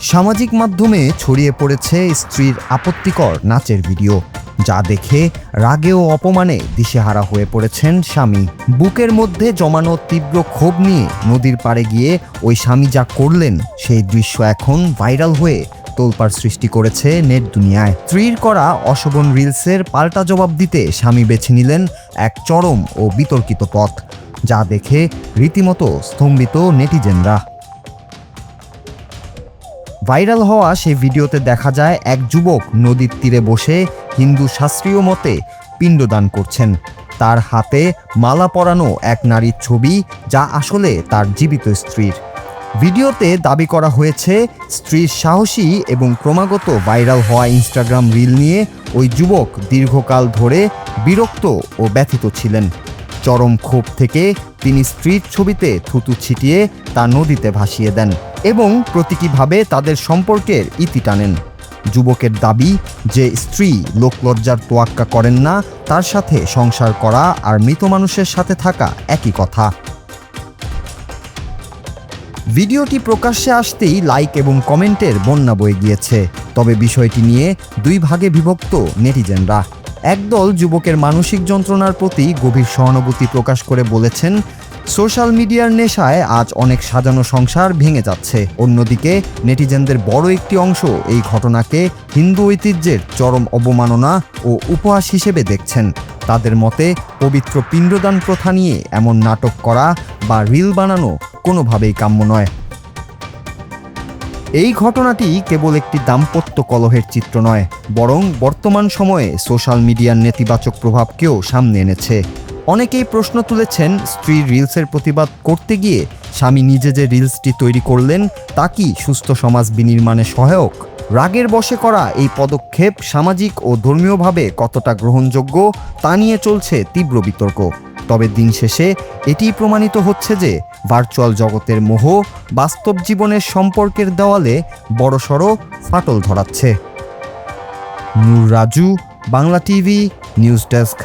সামাজিক মাধ্যমে ছড়িয়ে পড়েছে স্ত্রীর আপত্তিকর নাচের ভিডিও, যা দেখে রাগে ও অপমানে দিশেহারা হয়ে পড়েছেন স্বামী। বুকের মধ্যে জমানো তীব্র ক্ষোভ নিয়ে নদীর পাড়ে গিয়ে ওই স্বামী যা করলেন, সেই দৃশ্য এখন ভাইরাল হয়ে তোলপাড় সৃষ্টি করেছে নেট দুনিয়ায়। স্ত্রীর করা অশোভন রিলসের পাল্টা জবাব দিতে স্বামী বেছে নিলেন এক চরম ও বিতর্কিত পথ, যা দেখে রীতিমতো স্তম্ভিত নেটিজেনরা। ভাইরাল হওয়া সেই ভিডিওতে দেখা যায় এক যুবক নদীর তীরে বসে হিন্দু শাস্ত্রীয় মতে পিণ্ডদান করছেন। তার হাতে মালা পরানো এক নারীর ছবি, যা আসলে তার জীবিত স্ত্রীর। ভিডিওতে দাবি করা হয়েছে, স্ত্রীর সাহসী এবং ক্রমাগত ভাইরাল হওয়া ইনস্টাগ্রাম রিল নিয়ে ওই যুবক দীর্ঘকাল ধরে বিরক্ত ও ব্যথিত ছিলেন। চরম ক্ষোভ থেকে তিনি স্ত্রীর ছবিতে থুতু ছিটিয়ে তা নদীতে ভাসিয়ে দেন এবং প্রতীকীভাবে তাদের সম্পর্কের ইতি টানেন। যুবকের দাবি যে স্ত্রী লোকলজ্জার তোয়াক্কা করেন না, তার সাথে সংসার করা আর মৃত মানুষের সাথে থাকা একই কথা। ভিডিওটি প্রকাশ্যে আসতেই লাইক এবং কমেন্টের বন্যা বয়ে গিয়েছে। তবে বিষয়টি নিয়ে দুই ভাগে বিভক্ত নেটিজেনরা। একদল যুবকের মানসিক যন্ত্রণার প্রতি গভীর সহানুভূতি প্রকাশ করে বলেছেন, সোশ্যাল মিডিয়ার নেশায় আজ অনেক সাজানো সংসার ভেঙে যাচ্ছে। অন্যদিকে নেটিজেনদের বড় একটি অংশ এই ঘটনাকে হিন্দু ঐতিহ্যের চরম অবমাননা ও উপহাস হিসেবে দেখছেন। তাদের মতে, পবিত্র পিণ্ডদান প্রথা নিয়ে এমন নাটক করা বা রিল বানানো কোনোভাবেই কাম্য নয়। এই ঘটনাটি কেবল একটি দাম্পত্য কলহের চিত্র নয়, বরং বর্তমান সময়ে সোশ্যাল মিডিয়ার নেতিবাচক প্রভাবকেও সামনে এনেছে। অনেকেই প্রশ্ন তুলেছেন, স্ত্রীর রিলসের প্রতিবাদ করতে গিয়ে স্বামী নিজে যে রিলসটি তৈরি করলেন, তা কি সুস্থ সমাজ বিনির্মাণে সহায়ক? রাগের বশে করা এই পদক্ষেপ সামাজিক ও ধর্মীয়ভাবে কতটা গ্রহণযোগ্য, তা নিয়ে চলছে তীব্র বিতর্ক। তবে দিন শেষে এটিই প্রমাণিত হচ্ছে যে ভার্চুয়াল জগতের মোহ বাস্তব জীবনের সম্পর্কের দেওয়ালে বড়সড় ফাটল ধরাচ্ছে। Nur Raju, Bangla TV, news desk.